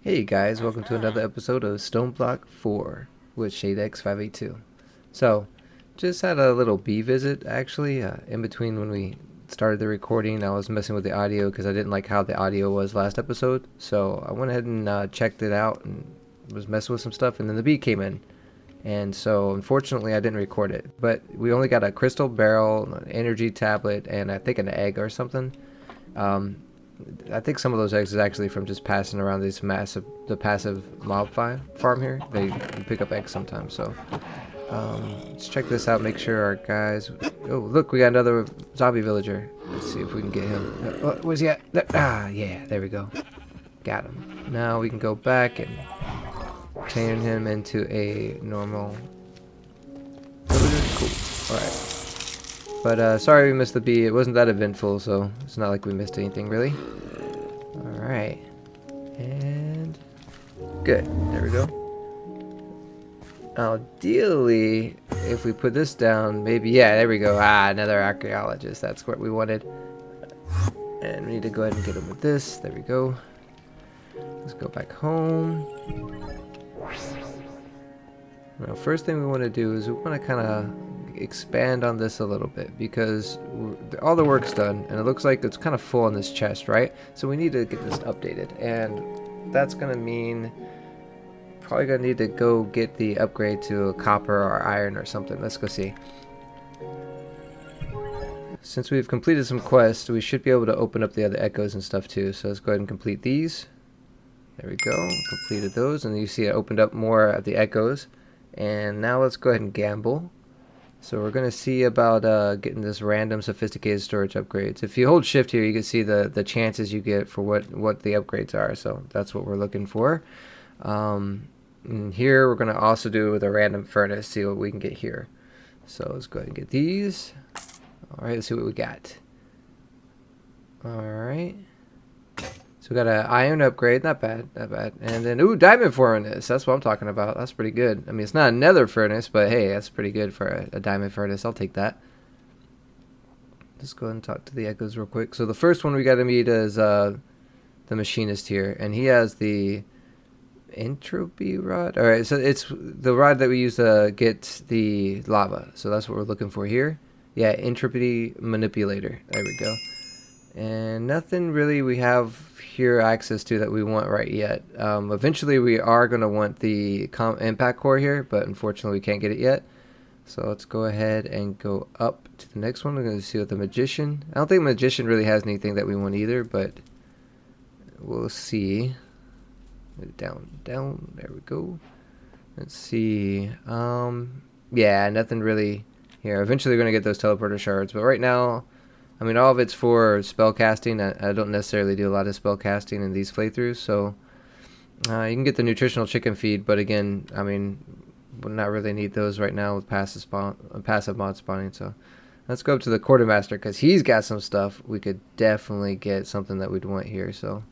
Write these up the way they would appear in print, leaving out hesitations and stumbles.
Hey guys, welcome to another episode of Stone Block 4 with Shadex 582. So, just had a little bee visit actually. In between when we started the recording, I was messing with the audio because I didn't like how the audio was last episode. So, I went ahead and checked it out and was messing with some stuff, and then the bee came in. And so, unfortunately, I didn't record it. But we only got a crystal barrel, an energy tablet, and I think an egg or something. Um, I think some of those eggs is actually from just passing around the passive mob farm here. They pick up eggs sometimes. So let's check this out. Make sure our guys. Oh, look, we got another zombie villager. Let's see if we can get him. Where's he at? Yeah, there we go. Got him. Now we can go back and turn him into a normal villager. Cool. All right. But sorry we missed the bee. It wasn't that eventful, so it's not like we missed anything really. Alright. And good. There we go. Ideally, if we put this down, maybe, yeah, there we go. Another archaeologist. That's what we wanted. And we need to go ahead and get him with this. There we go. Let's go back home. Now, first thing we want to do is we want to kind of expand on this a little bit because all the work's done and it looks like it's kind of full on this chest, right? So we need to get this updated, and that's going to mean probably going to need to go get the upgrade to a copper or iron or something. Let's go see. Since we've completed some quests, we should be able to open up the other echoes and stuff too. So let's go ahead and complete these. There we go. Completed those, and you see it opened up more of the echoes. And now let's go ahead and gamble. So we're going to see about getting this random sophisticated storage upgrades. If you hold shift here, you can see the chances you get for what the upgrades are. So that's what we're looking for. And here we're going to also do with a random furnace, see what we can get here. So let's go ahead and get these. Alright, let's see what we got. Alright. So we got an iron upgrade, not bad, not bad. And then, ooh, diamond furnace. That's what I'm talking about. That's pretty good. I mean, it's not a nether furnace, but hey, that's pretty good for a diamond furnace. I'll take that. Let's go ahead and talk to the echoes real quick. So the first one we got to meet is the machinist here, and he has the entropy rod. All right, so it's the rod that we use to get the lava. So that's what we're looking for here. Yeah, entropy manipulator. There we go. And nothing really we have here access to that we want right yet. Eventually we are going to want the impact core here, but unfortunately we can't get it yet. So let's go ahead and go up to the next one. We're going to see what the magician. I don't think magician really has anything that we want either, but we'll see. Down. There we go. Let's see. Yeah, nothing really here. Eventually we're going to get those teleporter shards, but right now, I mean, all of it's for spell casting. I don't necessarily do a lot of spell casting in these playthroughs, so you can get the nutritional chicken feed, but again, I mean, would not really need those right now with passive mod spawning. So let's go up to the quartermaster because he's got some stuff. We could definitely get something that we'd want here. So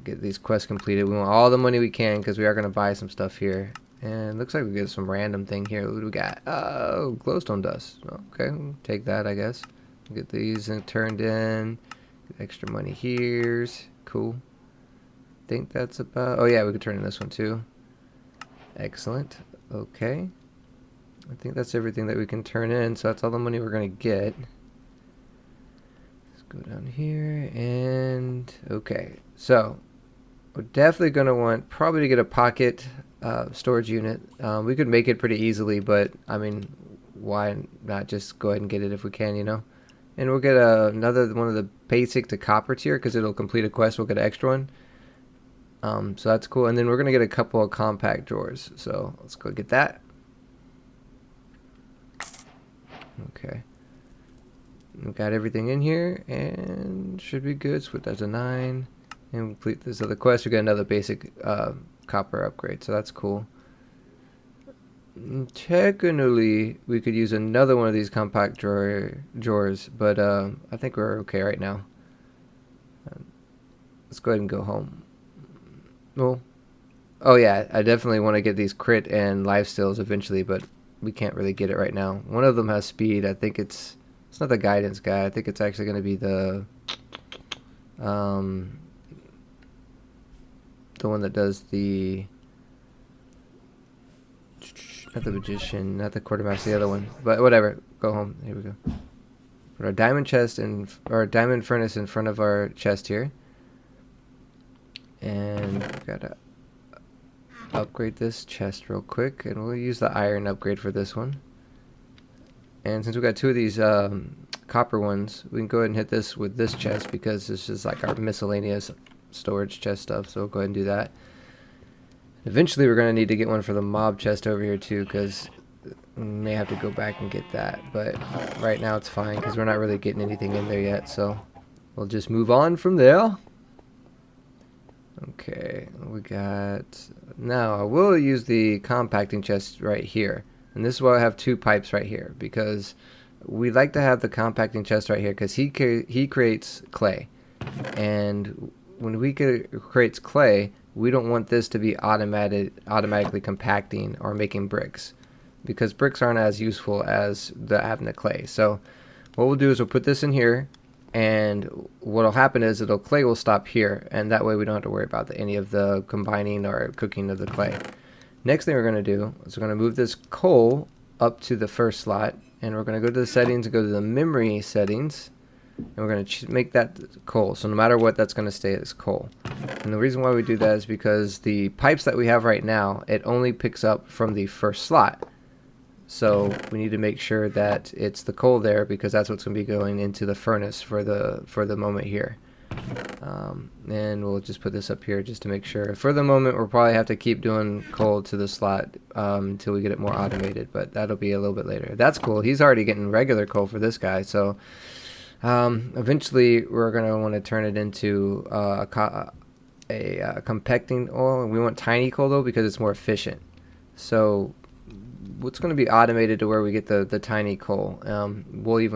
get these quests completed. We want all the money we can because we are going to buy some stuff here. And looks like we get some random thing here. What do we got? Oh, glowstone dust. Okay, we'll take that, I guess. Get these turned in. Get extra money here. Cool. Think that's about. Oh yeah, we could turn in this one too. Excellent. Okay. I think that's everything that we can turn in. So that's all the money we're gonna get. Let's go down here and okay. So we're definitely gonna want probably to get a pocket storage unit. We could make it pretty easily, but I mean, why not just go ahead and get it if we can, you know? And we'll get another one of the basic to copper tier because it'll complete a quest. We'll get an extra one. So that's cool. And then we're going to get a couple of compact drawers. So let's go get that. Okay. We've got everything in here and should be good. So that's a 9. And complete this other quest. We got another basic copper upgrade. So that's cool. Technically, we could use another one of these compact drawers, but I think we're okay right now. Let's go ahead and go home. Well, oh yeah, I definitely want to get these crit and life steals eventually, but we can't really get it right now. One of them has speed. I think it's not the guidance guy. I think it's actually going to be the the one that does the, not the magician, not the quartermaster, the other one. But whatever. Go home. Here we go. Put our diamond chest our diamond furnace in front of our chest here. And we gotta upgrade this chest real quick, and we'll use the iron upgrade for this one. And since we got 2 of these copper ones, we can go ahead and hit this with this chest because this is like our miscellaneous storage chest stuff. So we'll go ahead and do that. Eventually we're going to need to get one for the mob chest over here too, because we may have to go back and get that. But right now it's fine because we're not really getting anything in there yet. So we'll just move on from there. Okay, we got, now I will use the compacting chest right here, and this is why I have 2 pipes right here, because we like to have the compacting chest right here because he creates clay, and when we creates clay, we don't want this to be automatically compacting or making bricks, because bricks aren't as useful as having the clay. So what we'll do is we'll put this in here, and what'll happen is clay will stop here, and that way we don't have to worry about any of the combining or cooking of the clay. Next thing we're going to do is we're going to move this coal up to the first slot, and we're going to go to the settings and go to the memory settings, and we're going to make that coal. So no matter what, that's going to stay as coal. And the reason why we do that is because the pipes that we have right now, it only picks up from the first slot. So we need to make sure that it's the coal there, because that's what's going to be going into the furnace for the moment here. And we'll just put this up here just to make sure. For the moment, we'll probably have to keep doing coal to the slot until we get it more automated, but that'll be a little bit later. That's cool. He's already getting regular coal for this guy, so eventually we're going to want to turn it into a compacting oil. We want tiny coal though, because it's more efficient. So what's going to be automated to where we get the tiny coal. We'll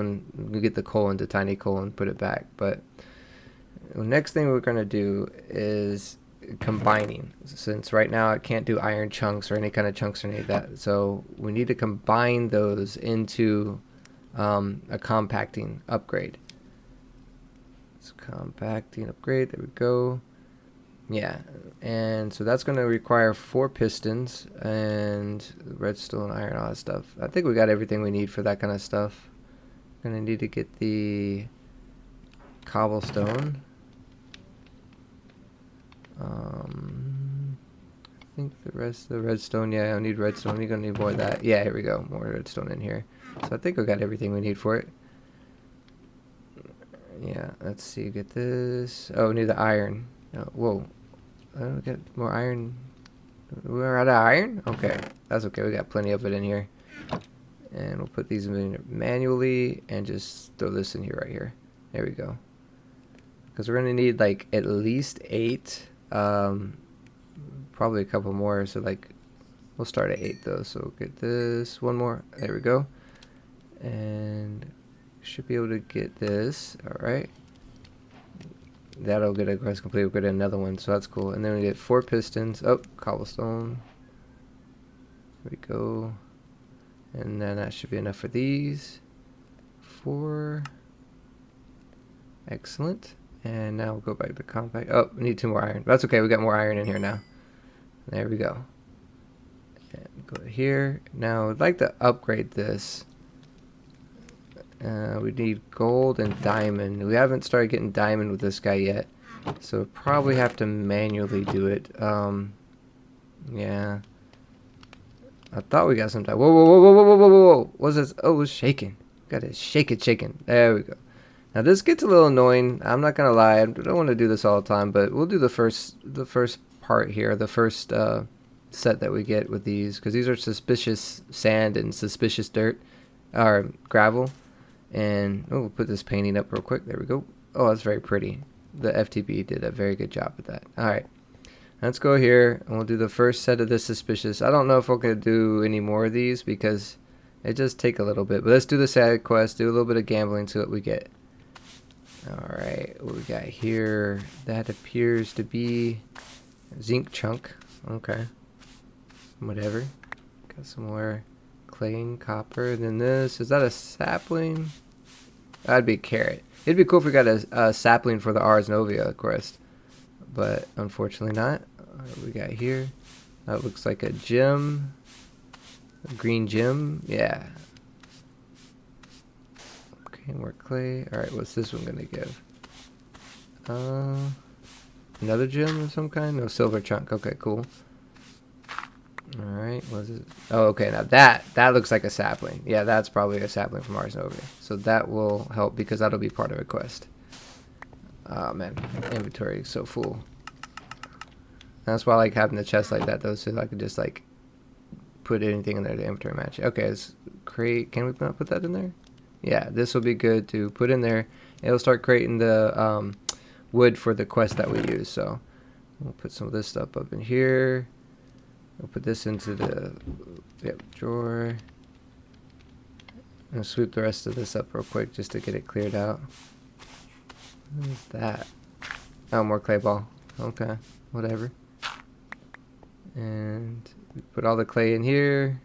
get the coal into tiny coal and put it back. But the next thing we're going to do is combining. Since right now I can't do iron chunks or any kind of chunks or any of that, so we need to combine those into a compacting upgrade. It's compacting upgrade. There we go. Yeah, and so that's going to require 4 pistons and redstone, iron, all that stuff. I think we got everything we need for that kind of stuff. Going to need to get the cobblestone. I think the rest of the redstone, yeah, I don't need redstone. You're going to need more of that. Yeah, here we go. More redstone in here. So I think we got everything we need for it. Yeah, let's see. Get this. Oh, we need the iron. Oh, whoa. I don't get more iron. We're out of iron? Okay. That's okay. We got plenty of it in here. And we'll put these in manually and just throw this in here right here. There we go. Because we're going to need like at least 8. Probably a couple more. So like we'll start at 8 though. So we'll get this one more. There we go. And should be able to get this. Alright. That'll get a quest complete. We'll get another one, so that's cool. And then we get 4 pistons. Oh, cobblestone. There we go. And then that should be enough for these. 4. Excellent. And now we'll go back to compact. Oh, we need 2 more iron. That's okay. We got more iron in here now. There we go. And go here. Now I'd like to upgrade this. We need gold and diamond. We haven't started getting diamond with this guy yet, so we'll probably have to manually do it. Yeah. I thought we got some diamond. Whoa, whoa, whoa, whoa, whoa, whoa, whoa, whoa. What's this? Oh, it's shaking. Got to shake it, shaking. There we go. Now this gets a little annoying. I'm not gonna lie. I don't want to do this all the time, but we'll do the first part here, the first set that we get with these, because these are suspicious sand and suspicious dirt, or gravel. And we'll put this painting up real quick. There we go. Oh, that's very pretty. The FTB did a very good job with that. Alright. Let's go here and we'll do the first set of this suspicious. I don't know if we're going to do any more of these because it does take a little bit. But let's do the side quest, do a little bit of gambling, see what we get. Alright, what we got here? That appears to be zinc chunk. Okay. Whatever. Got some more clay and copper. Then this, is that a sapling? That'd be a carrot. It'd be cool if we got a sapling for the Ars Novia quest, but unfortunately not. What we got here? That looks like a gem. A green gem. Yeah. Okay, more clay. Alright, what's this one gonna give? Another gem of some kind? No, silver chunk. Okay, cool. Alright, what is it? Oh, okay, now that looks like a sapling. Yeah, that's probably a sapling from Mars Nova. So that will help because that'll be part of a quest. Oh man, inventory is so full. That's why I like having the chest like that though, so I can just like put anything in there to inventory match. Okay, let's create. Can we not put that in there? Yeah, this will be good to put in there. It'll start creating the wood for the quest that we use. So we'll put some of this stuff up in here. We'll put this into the drawer. And sweep the rest of this up real quick just to get it cleared out. What is that? Oh, more clay ball. Okay, whatever. And we put all the clay in here.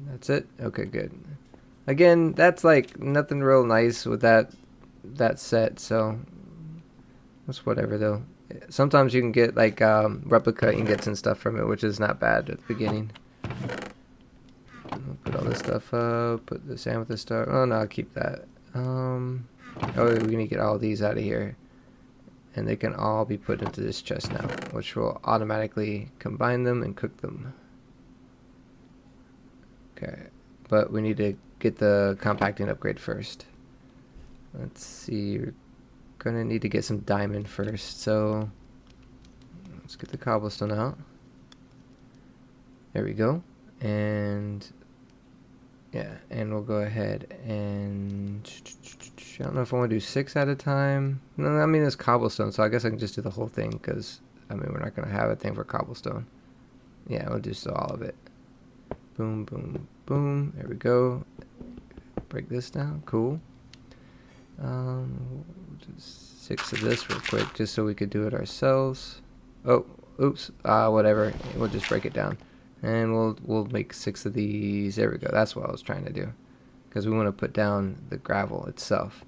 That's it. Okay, good. Again, that's like nothing real nice with that set, so that's whatever though. Sometimes you can get like replica ingots and stuff from it, which is not bad at the beginning. Put all this stuff up. Put this amethyst star. Oh no, I'll keep that. Oh, we need to get all these out of here, and they can all be put into this chest now, which will automatically combine them and cook them. Okay, but we need to get the compacting upgrade first. Let's see, we're gonna need to get some diamond first, so let's get the cobblestone out. There we go. And yeah, and we'll go ahead and I don't know if I want to do 6 at a time. No, I mean it's cobblestone, so I guess I can just do the whole thing because I mean we're not gonna have a thing for cobblestone. Yeah, we'll do so all of it. Boom, boom, boom. There we go. Break this down. Cool. Just 6 of this real quick, just so we could do it ourselves. Oh, oops. Whatever. We'll just break it down, and we'll make 6 of these. There we go. That's what I was trying to do, because we want to put down the gravel itself.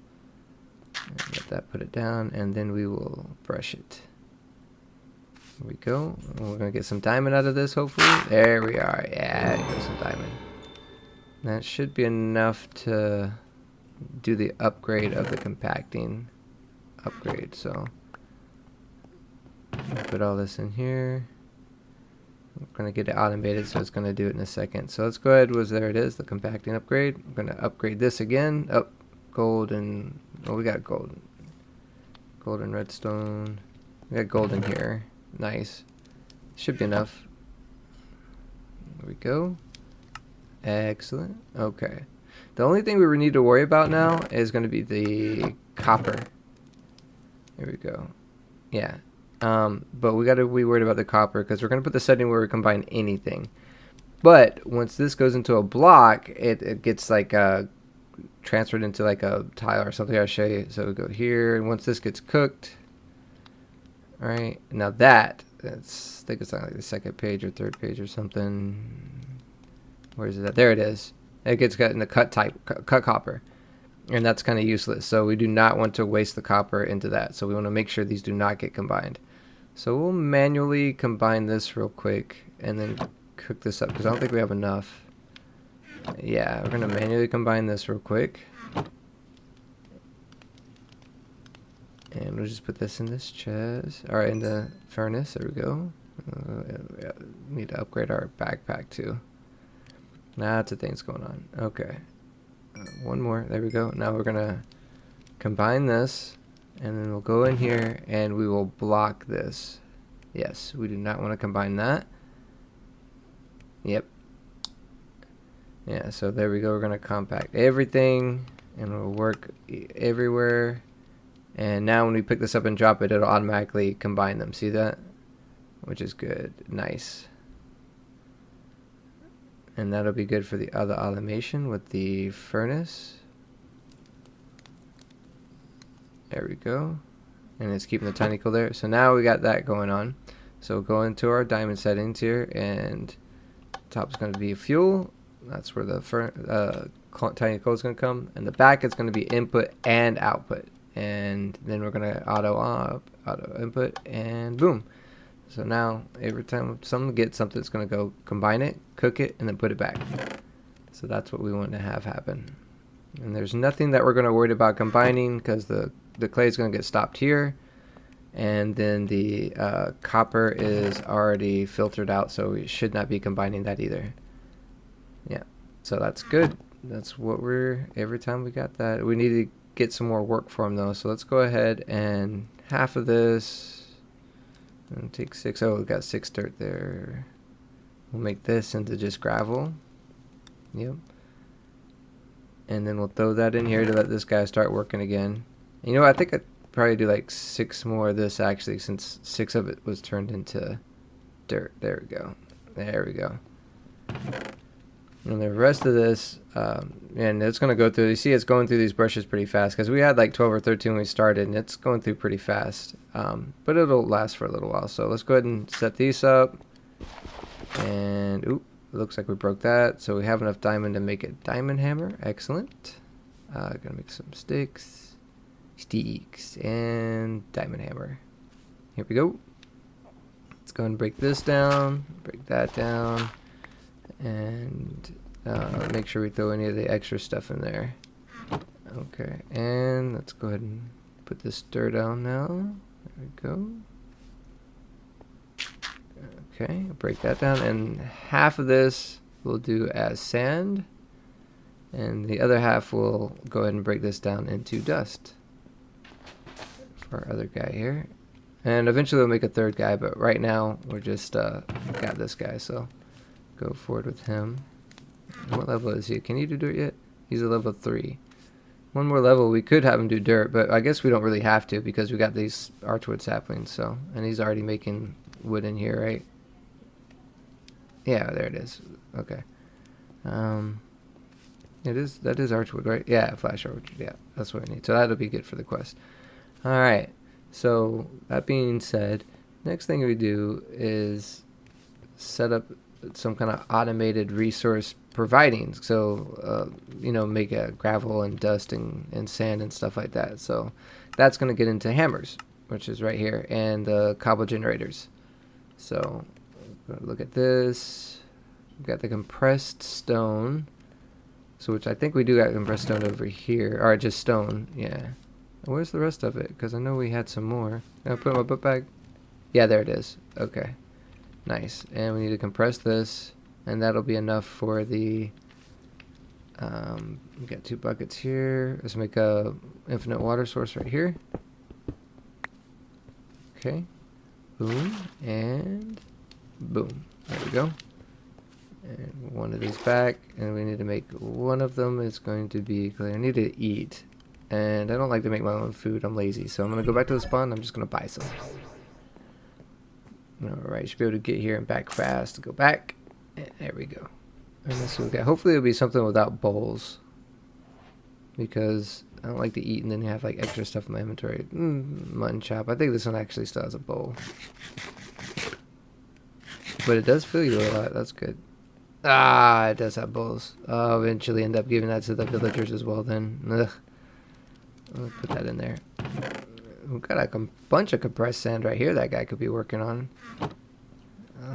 And let that put it down, and then we will brush it. There we go. We're gonna get some diamond out of this, hopefully. There we are. Yeah, there goes some diamond. That should be enough to do the upgrade of the compacting upgrade. So put all this in here. I'm gonna get it automated, so it's gonna do it in a second. So let's go ahead. There it is, the compacting upgrade. I'm gonna upgrade this again. Oh, gold and we got gold and redstone. We got gold in here. Nice. Should be enough. There we go. Excellent. Okay. The only thing we need to worry about now is going to be the copper. Here we go. Yeah. But we got to be worried about the copper because we're going to put the setting where we combine anything. But once this goes into a block, it gets like transferred into like a tile or something. I'll show you. So we go here, and once this gets cooked, all right. Now I think it's on like the 2nd page or 3rd page or something. Where is it at? There it is. It gets cut in the cut copper, and that's kind of useless. So we do not want to waste the copper into that. So we want to make sure these do not get combined. So we'll manually combine this real quick and then cook this up because I don't think we have enough. Yeah, we're gonna manually combine this real quick, and we'll just put this in this chest. All right, in the furnace. There we go. Yeah, we need to upgrade our backpack too. Lots of things going on. Okay. One more. There we go. Now we're going to combine this, and then we'll go in here, and we will block this. Yes, we do not want to combine that. Yep. Yeah, so there we go. We're going to compact everything, and it'll work everywhere. And now when we pick this up and drop it, it'll automatically combine them. See that? Which is good. Nice. And that'll be good for the other automation with the furnace. There we go. And it's keeping the tiny coal there. So now we got that going on. So go into our diamond settings here, and top is going to be fuel. That's where the tiny coal is going to come. And the back is going to be input and output. and then we're gonna auto input, and boom. So now every time someone gets something, it's gonna go combine it, cook it, and then put it back. So that's what we want to have happen. And there's nothing that we're gonna worry about combining because the clay is gonna get stopped here, and then the copper is already filtered out, so we should not be combining that either. Yeah, so that's good. That's what we're, every time we got that. We need to get some more work for them though, so let's go ahead and half of this and take 6. Oh, we got 6 dirt there. We'll make this into just gravel. Yep. And then we'll throw that in here to let this guy start working again. You know, I think I'd probably do like 6 more of this actually, since 6 of it was turned into dirt. There we go. There we go. And the rest of this, and it's going to go through, you see it's going through these brushes pretty fast, because we had like 12 or 13 when we started, and it's going through pretty fast. But it'll last for a little while. So let's go ahead and set these up. And, oop, it looks like we broke that. So we have enough diamond to make a diamond hammer. Excellent. Gonna make some sticks, and diamond hammer. Here we go. Let's go ahead and break this down, break that down. And make sure we throw any of the extra stuff in there. Okay, and let's go ahead and put this dirt down now. There we go. Okay, break that down, and half of this we'll do as sand, and the other half we'll go ahead and break this down into dust for our other guy here. And eventually we'll make a third guy, but right now we're just got this guy, so go forward with him. What level is he? Can he do dirt yet? He's a level 3. One more level, we could have him do dirt, but I guess we don't really have to because we got these archwood saplings. So, and he's already making wood in here, right? Yeah, there it is. Okay. That is archwood, right? Yeah, flash archwood. Yeah, that's what we need. So that'll be good for the quest. All right. So that being said, next thing we do is set up some kind of automated resource providing, so you know, make a gravel and dust and sand and stuff like that. So that's going to get into hammers, which is right here, and the cobble generators. So look at this. We've got the compressed stone, so which I think we do got compressed stone over here, or just stone. Yeah, where's the rest of it? Because I know we had some more. Can I put my book bag? Yeah, there it is. Okay. Nice. And we need to compress this, and that'll be enough for the we got 2 buckets here. Let's make a infinite water source right here. Okay, boom, and boom. There we go. And one of these back, and we need to make one of them is going to be, I need to eat, and I don't like to make my own food. I'm lazy, so I'm gonna go back to the spawn. I'm just gonna buy some. Alright, should be able to get here and back fast. Go back. And there we go. And let's see what we got. Hopefully it'll be something without bowls, because I don't like to eat and then have like extra stuff in my inventory. Mutton chop. I think this one actually still has a bowl. But it does fill you a lot. That's good. Ah, it does have bowls. I'll eventually end up giving that to the villagers as well then. Ugh. I'll put that in there. We've got a bunch of compressed sand right here that guy could be working on.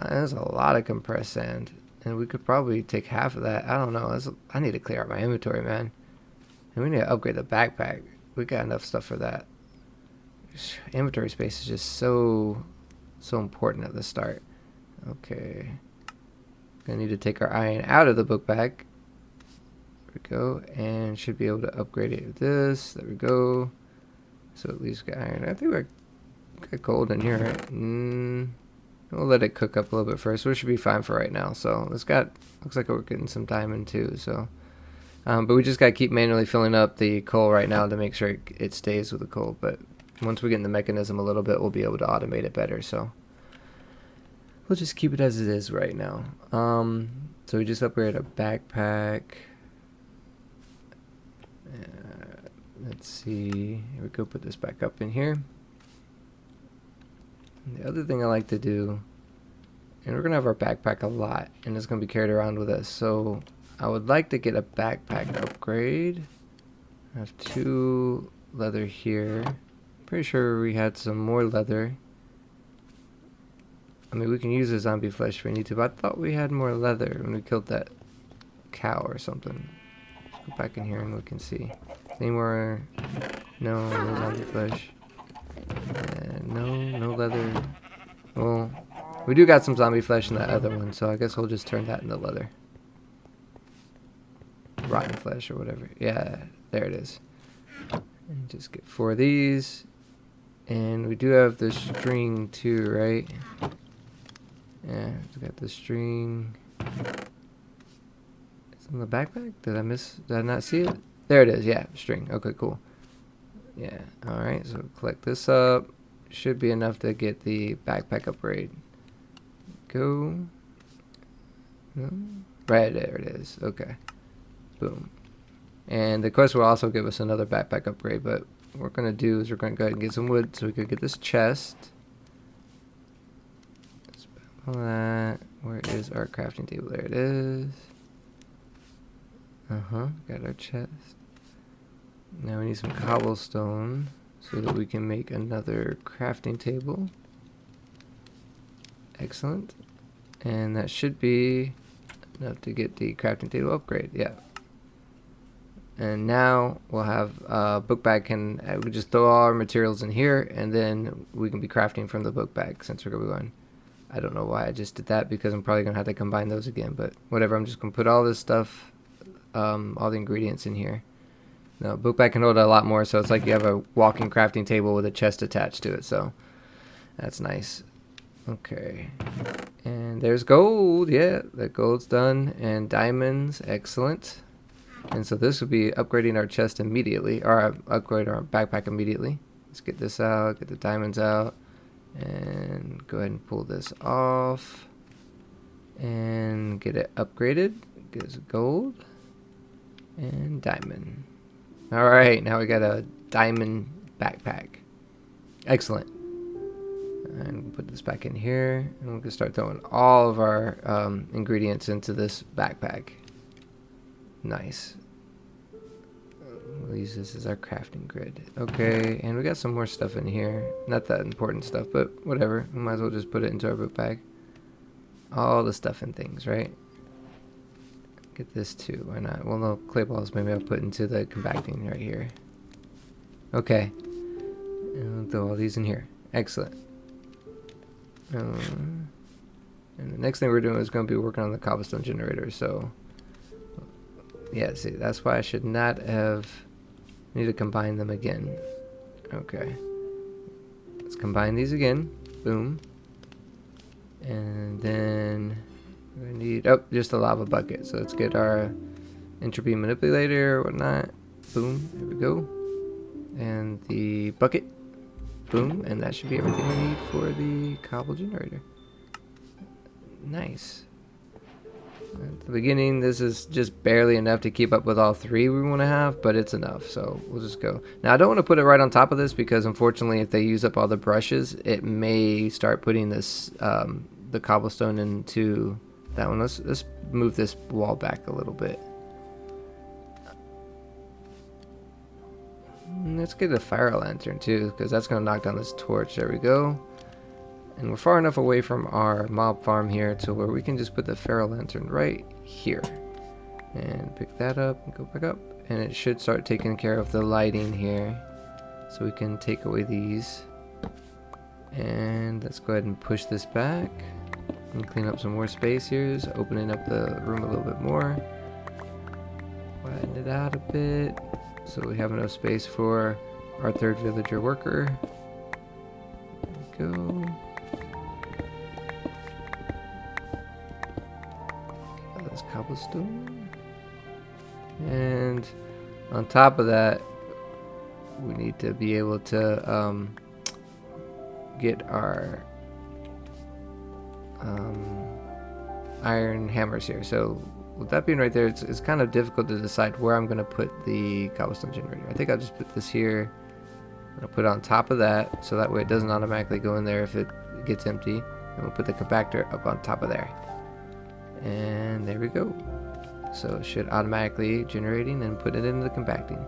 There's a lot of compressed sand, and we could probably take half of that. I don't know. I need to clear out my inventory, man. And we need to upgrade the backpack. We got enough stuff for that. Inventory space is just so important at the start. Okay. Gonna need to take our iron out of the book bag. There we go, and should be able to upgrade it with this. There we go. So at least got iron. I think we got gold in here, right? We'll let it cook up a little bit first. So it should be fine for right now. So looks like we're getting some diamond too. So, but we just got to keep manually filling up the coal right now to make sure it stays with the coal. But once we get in the mechanism a little bit, we'll be able to automate it better. So we'll just keep it as it is right now. So we just upgraded a backpack. Let's see. Here we go. Put this back up in here. And the other thing I like to do, and we're gonna have our backpack a lot, and it's gonna be carried around with us. So I would like to get a backpack upgrade. I have 2 leather here. Pretty sure we had some more leather. I mean, we can use the zombie flesh if we need to, but I thought we had more leather when we killed that cow or something. Let's go back in here and look and see. Any more? No, no zombie flesh. No leather. Well, we do got some zombie flesh in that other one, so I guess we'll just turn that into leather. Rotten flesh or whatever. Yeah, there it is. And just get 4 of these. And we do have the string too, right? Yeah, we got the string. It's in the backpack? Did I not see it? There it is, yeah, string. Okay, cool. Yeah, alright, so collect this up. Should be enough to get the backpack upgrade. Go. No? Right, there it is. Okay. Boom. And the quest will also give us another backpack upgrade, but what we're going to do is we're going to go ahead and get some wood so we could get this chest. All that. Where is our crafting table? There it is. Got our chest. Now we need some cobblestone so that we can make another crafting table. Excellent. And that should be enough to get the crafting table upgrade. Yeah. And now we'll have book bag we just throw all our materials in here, and then we can be crafting from the book bag since we're going. I don't know why I just did that, because I'm probably gonna have to combine those again, but whatever. I'm just gonna put all this stuff, all the ingredients in here. Now book bag can hold a lot more, so it's like you have a walking crafting table with a chest attached to it, so that's nice. Okay, and there's gold. Yeah, the gold's done, and diamonds. Excellent. And so this will be upgrading our chest immediately, or upgrade our backpack immediately. Let's get this out, get the diamonds out, and go ahead and pull this off, and get it upgraded. Get us gold, and diamond. Alright, now we got a diamond backpack. Excellent. And we'll put this back in here, and we're going to start throwing all of our ingredients into this backpack. Nice. We'll use this as our crafting grid. Okay, and we got some more stuff in here. Not that important stuff, but whatever. We might as well just put it into our book bag. All the stuff and things, right? Get this too. Why not? Well, no, clay balls maybe I'll put into the compacting right here. Okay. And we'll throw all these in here. Excellent. And the next thing we're doing is going to be working on the cobblestone generator, so yeah, see, that's why I should not have need to combine them again. Okay, let's combine these again. Boom. And then we need just a lava bucket, so let's get our entropy manipulator or whatnot. Boom, there we go. And the bucket. Boom, and that should be everything we need for the cobble generator. Nice. At the beginning, this is just barely enough to keep up with all 3 we want to have, but it's enough, so we'll just go. Now, I don't want to put it right on top of this, because unfortunately, if they use up all the brushes, it may start putting this, the cobblestone into that one. Let's move this wall back a little bit. Let's get a fire lantern too, because that's going to knock down this torch. There we go. And we're far enough away from our mob farm here to where we can just put the fire lantern right here. And pick that up and go back up. And it should start taking care of the lighting here. So we can take away these. And let's go ahead and push this back. And clean up some more space here. Just opening up the room a little bit more. Widen it out a bit, so we have enough space for our 3rd villager worker. There we go. Get this cobblestone. And on top of that, we need to be able to get our iron hammers here. So with that being right there, it's kind of difficult to decide where I'm going to put the cobblestone generator. I think I'll just put this here. I'll put it on top of that, so that way it doesn't automatically go in there if it gets empty. And we'll put the compactor up on top of there. And there we go. So it should automatically generating and put it into the compacting.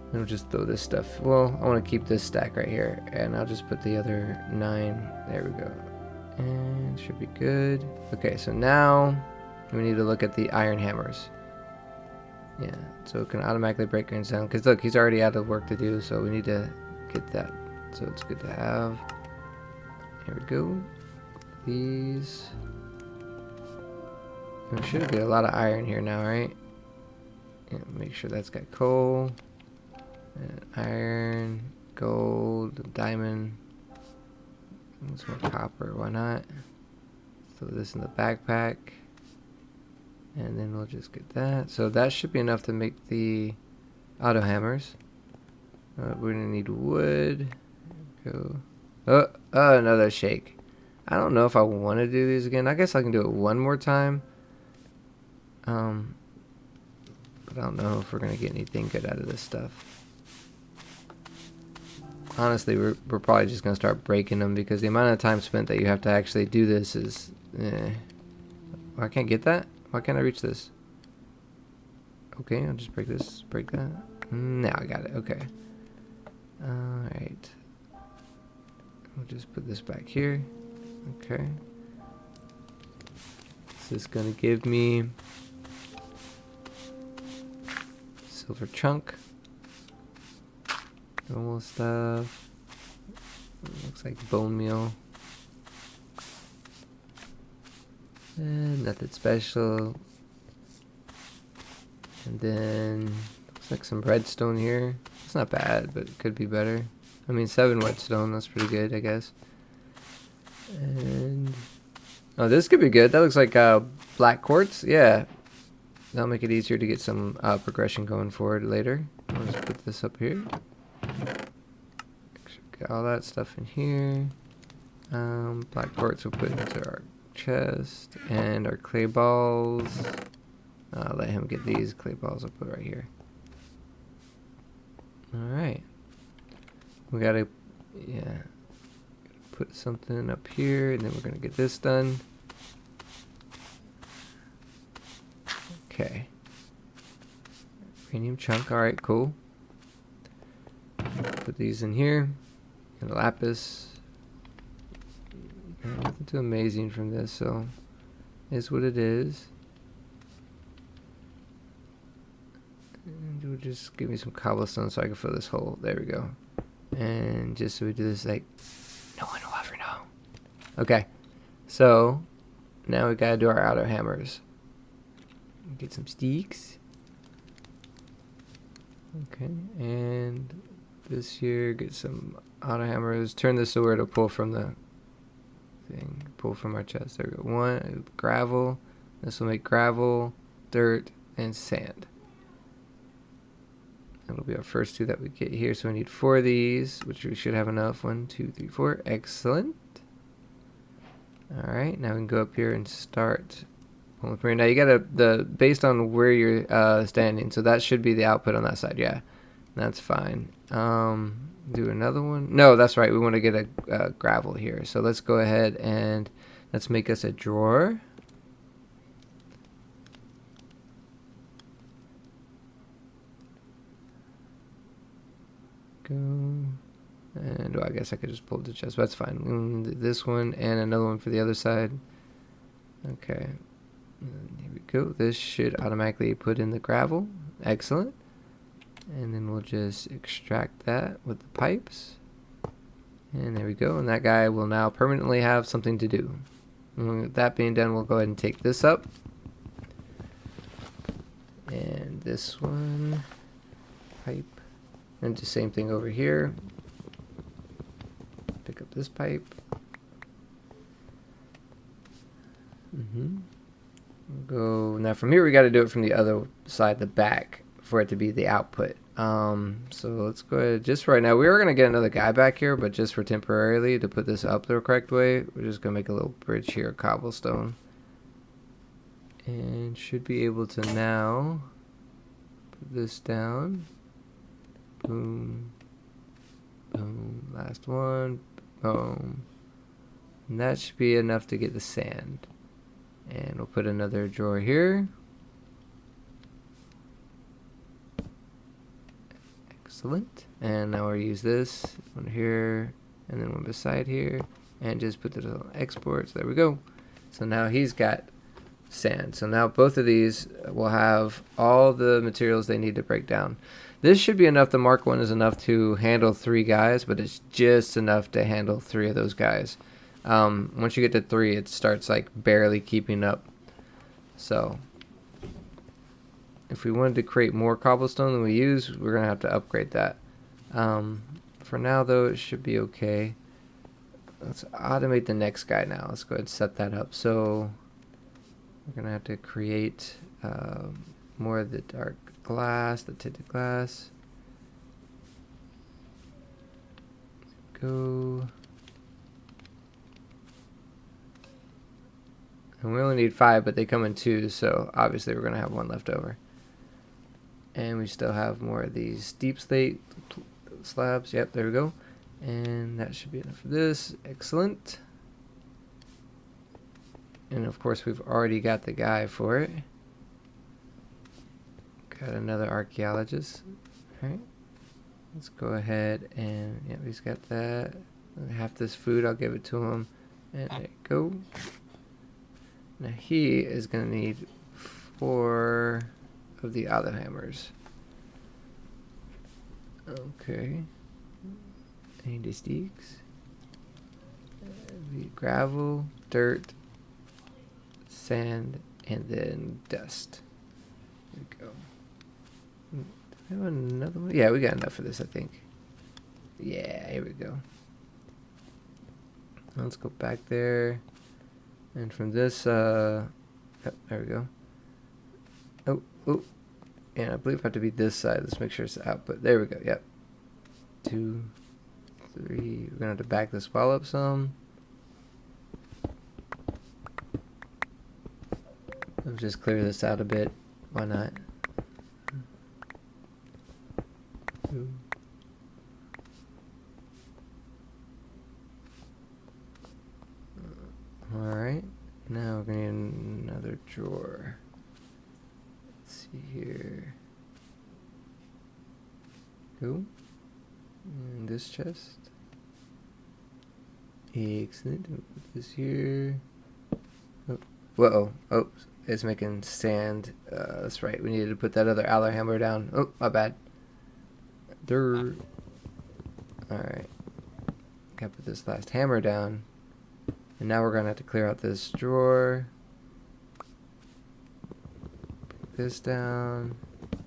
And we'll just throw this stuff. Well, I want to keep this stack right here, and I'll just put the other 9. There we go. And should be good. Okay, so now we need to look at the iron hammers. Yeah, so it can automatically break grains down. Because look, he's already out of work to do, so we need to get that. So it's good to have. Here we go. These. We should get a lot of iron here now, right? Yeah, make sure that's got coal. And iron, gold, diamond. And some more copper, why not? Throw this in the backpack. And then we'll just get that. So that should be enough to make the auto hammers. We're gonna need wood. Go. Oh, another shake. I don't know if I want to do these again. I guess I can do it one more time. But I don't know if we're gonna get anything good out of this stuff. Honestly, we're probably just gonna start breaking them because the amount of time spent that you have to actually do this is. I can't get that. Why can't I reach this? Okay, I'll just break this, break that. Now I got it, okay. Alright. We'll just put this back here. Okay. This is gonna give me silver chunk. Normal stuff. Looks like bone meal. Nothing special. And then looks like some redstone here. It's not bad, but it could be better. I mean, 7 whetstone, that's pretty good, I guess. And oh, this could be good. That looks like black quartz. Yeah, that'll make it easier to get some progression going forward later. I'll just put this up here. Get all that stuff in here. Black quartz we'll put into our chest, and our clay balls. I'll let him get these clay balls. I'll put right here. Alright. We gotta, yeah, put something up here, and then we're gonna get this done. Okay. Uranium chunk, alright, cool. Put these in here. And lapis. Nothing too amazing from this, so it's what it is. And we'll just give me some cobblestone so I can fill this hole. There we go. And just so we do this, like, no one will ever know. Okay, so now we gotta do our outer hammers. Get some sticks. Okay, and this here, get some auto hammers. Turn this so where to pull from the thing. Pull from our chest. There we go. 1 gravel. This will make gravel, dirt, and sand. That'll be our first 2 that we get here. So we need 4 of these, which we should have enough. 1, 2, 3, 4. Excellent. All right, now we can go up here and start. Now you gotta based on where you're standing. So that should be the output on that side. Yeah, that's fine. Do another one. No, that's right. We want to get a gravel here. So let's go ahead and let's make us a drawer. Go. And I guess I could just pull the chest. But that's fine. This one and another one for the other side. Okay. And here we go. This should automatically put in the gravel. Excellent. And then we'll just extract that with the pipes. And there we go. And that guy will now permanently have something to do. And with that being done, we'll go ahead and take this up. And this one. Pipe. And the same thing over here. Pick up this pipe. We'll go. Now from here, we got to do it from the other side, the back, for it to be the output. So let's go ahead. Just right now, we are going to get another guy back here, but just for temporarily to put this up the correct way, we're just going to make a little bridge here, cobblestone. And should be able to now put this down. Boom. Boom. Last one. Boom. And that should be enough to get the sand. And we'll put another drawer here. Excellent. And now we'll use this one here, and then one beside here, and just put it on export. So there we go. So now he's got sand. So now both of these will have all the materials they need to break down. This should be enough. The Mark 1 is enough to handle 3 guys, but it's just enough to handle 3 of those guys. Once you get to 3, it starts like barely keeping up. So if we wanted to create more cobblestone than we use, we're going to have to upgrade that. For now, though, it should be okay. Let's automate the next guy now. Let's go ahead and set that up. So we're going to have to create more of the dark glass, the tinted glass. Go. And we only need 5, but they come in 2, so obviously we're going to have 1 left over. And we still have more of these deep slate slabs. Yep, there we go. And that should be enough for this. Excellent. And of course we've already got the guy for it. Got another archaeologist. Alright. Let's go ahead and, yeah, he's got that. Half this food, I'll give it to him. And there you go. Now he is going to need 4 of the other hammers. Okay. Any sticks? Gravel, dirt, sand, and then dust. There we go. Do we have another one? Yeah, we got enough for this, I think. Yeah, here we go. Let's go back there. And from this, yep, there we go. Oh, and I believe I have to be this side. Let's make sure it's the output. There we go, yep. 2, 3, we're going to have to back this wall up some. Let's just clear this out a bit. Why not? Alright, now we're going to need another drawer. Let's see here. Go. And this chest. Excellent. Put this here. Oh. Whoa. Oh, it's making sand. That's right. We needed to put that other alloy hammer down. Oh, my bad. Alright. Gotta put this last hammer down. And now we're going to have to clear out this drawer. Put this down.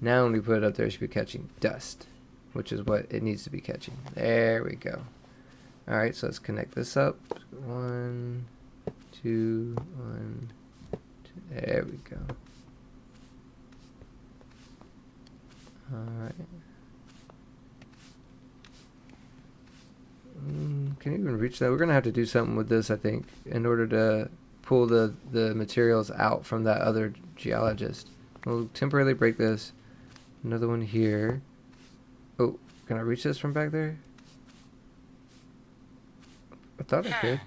Now when we put it up there, it should be catching dust, which is what it needs to be catching. There we go. Alright, so let's connect this up. 1, 2, 1, 2. There we go. Alright. Can you even reach that? We're going to have to do something with this, I think, in order to pull the materials out from that other geologist. We'll temporarily break this. Another one here. Oh, can I reach this from back there? I thought I could.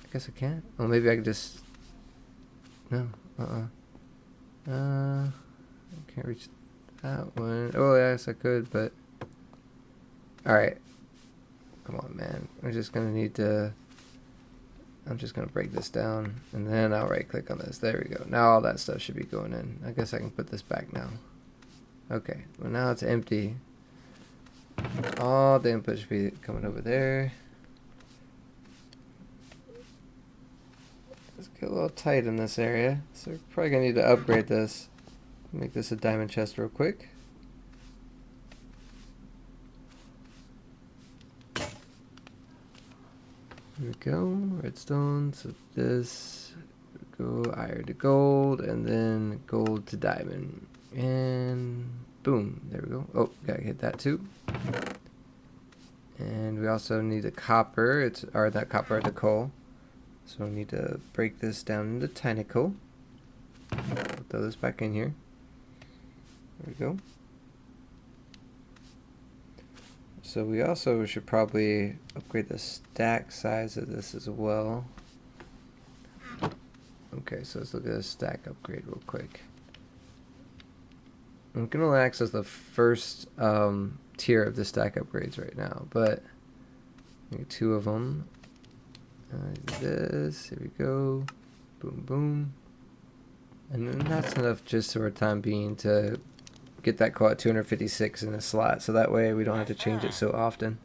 I guess I can't. Oh, maybe I could just... No. I can't reach that one. Oh, yes, I could, but... Alright. Come on, man. We're just going to need to... I'm just going to break this down, and then I'll right-click on this. There we go. Now all that stuff should be going in. I guess I can put this back now. Okay. Well, now it's empty. All the input should be coming over there. Let's get a little tight in this area. So we're probably going to need to upgrade this. Make this a diamond chest real quick. Here we go, redstone, so this, go iron to gold, and then gold to diamond, and boom, there we go. Oh, gotta hit that too. And we also need the copper, or not copper, the coal. So we need to break this down into tiny coal. Throw this back in here. There we go. So we also should probably upgrade the stack size of this as well. Okay, so let's look at the stack upgrade real quick. We can only access the first tier of the stack upgrades right now, but we need 2 of them. This, here we go. Boom, boom. And then that's enough just for time being to get that quad 256 in a slot, so that way we don't have to change it so often.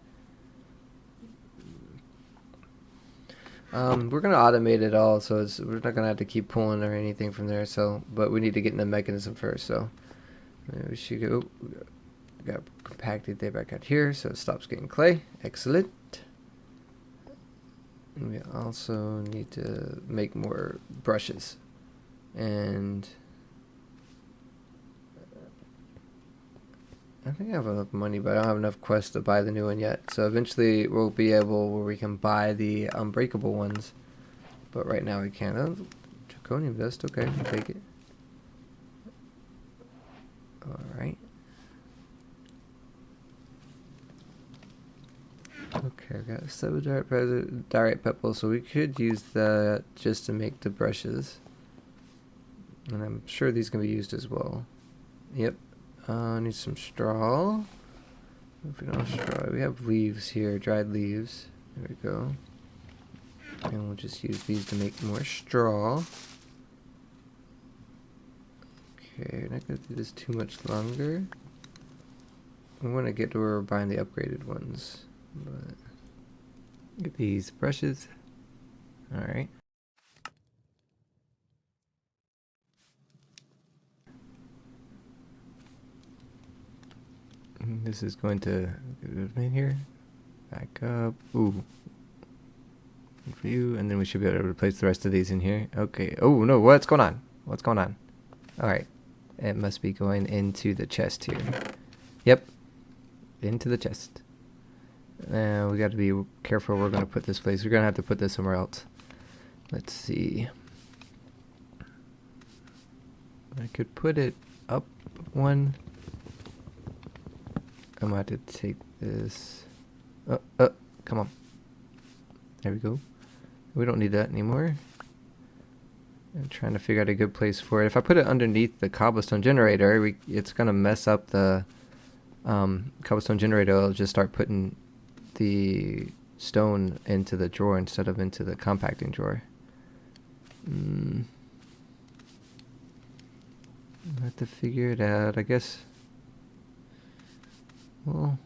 We're gonna automate it all, so we're not gonna have to keep pulling or anything from there. So, but we need to get in the mechanism first. So we should go. We got compacted there back out here, so it stops getting clay. Excellent. And we also need to make more brushes, and I think I have enough money, but I don't have enough quests to buy the new one yet. So eventually we'll be able where we can buy the unbreakable ones, but right now we can't. Oh, draconium dust. Okay, we'll take it. All right. Okay, we got 7 diorite pebbles, so we could use that just to make the brushes. And I'm sure these can be used as well. Yep. Need some straw. If we don't have straw, we have leaves here, dried leaves. There we go. And we'll just use these to make more straw. Okay, not gonna do this too much longer. We want to get to where we're buying the upgraded ones. But get these brushes. Alright. This is going to go in here. Back up. Ooh. For you, and then we should be able to replace the rest of these in here. Okay. Oh no, what's going on? What's going on? Alright. It must be going into the chest here. Yep. Into the chest. We got to be careful where we're going to put this place. We're going to have to put this somewhere else. Let's see. I could put it up one. I might have to take this. Come on. There we go. We don't need that anymore. I'm trying to figure out a good place for it. If I put it underneath the cobblestone generator, it's going to mess up the cobblestone generator. It'll just start putting the stone into the drawer instead of into the compacting drawer. I have to figure it out, I guess. Well,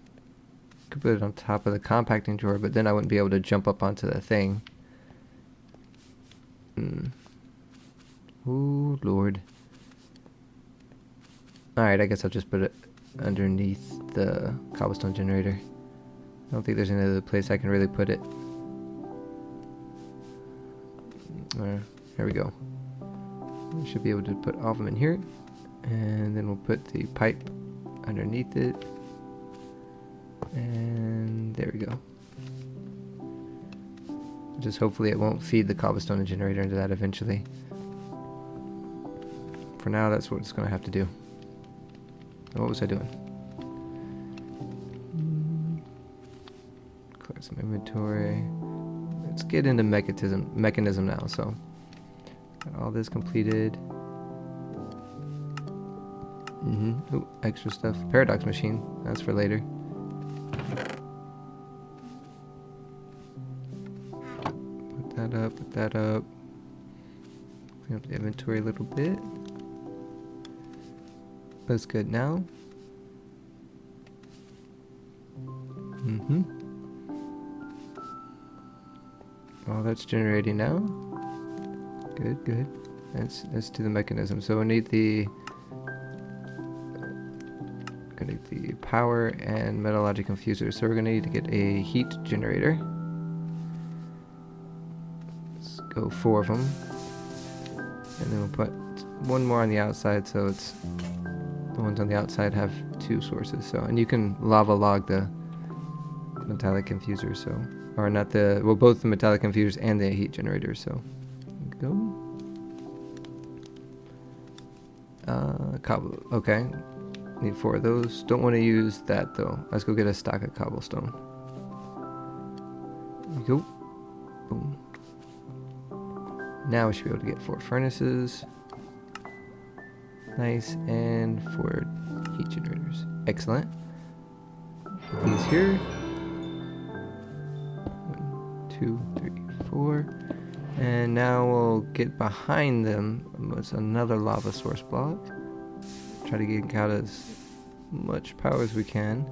could put it on top of the compacting drawer, but then I wouldn't be able to jump up onto the thing. Oh Lord. Alright, I guess I'll just put it underneath the cobblestone generator. I don't think there's any other place I can really put it. There we go. We should be able to put all of them in here. And then we'll put the pipe underneath it. And there we go. Just hopefully it won't feed the cobblestone generator into that eventually. For now, that's what it's going to have to do. What was I doing? Clear some inventory. Let's get into mechanism now. So, got all this completed. Ooh, extra stuff. Paradox machine. That's for later. Put that up. Put that up. Clean up the inventory a little bit. That's good now. Oh, that's generating now. Good, good. Let's do the mechanism. So we need the power and metallurgic infuser. So we're gonna need to get a heat generator. Let's go 4 of them, and then we'll put one more on the outside, so it's the ones on the outside have 2 sources. So, and you can lava log the metallic infuser. So, or not the, well, both the metallic infusers and the heat generator. So, go. Cobble. Okay. Need 4 of those. Don't want to use that though. Let's go get a stack of cobblestone. There we go. Boom. Now we should be able to get 4 furnaces. Nice. And 4 heat generators. Excellent. Put these here. 1, 2, 3, 4. And now we'll get behind them. It's another lava source block. Try to get out as much power as we can.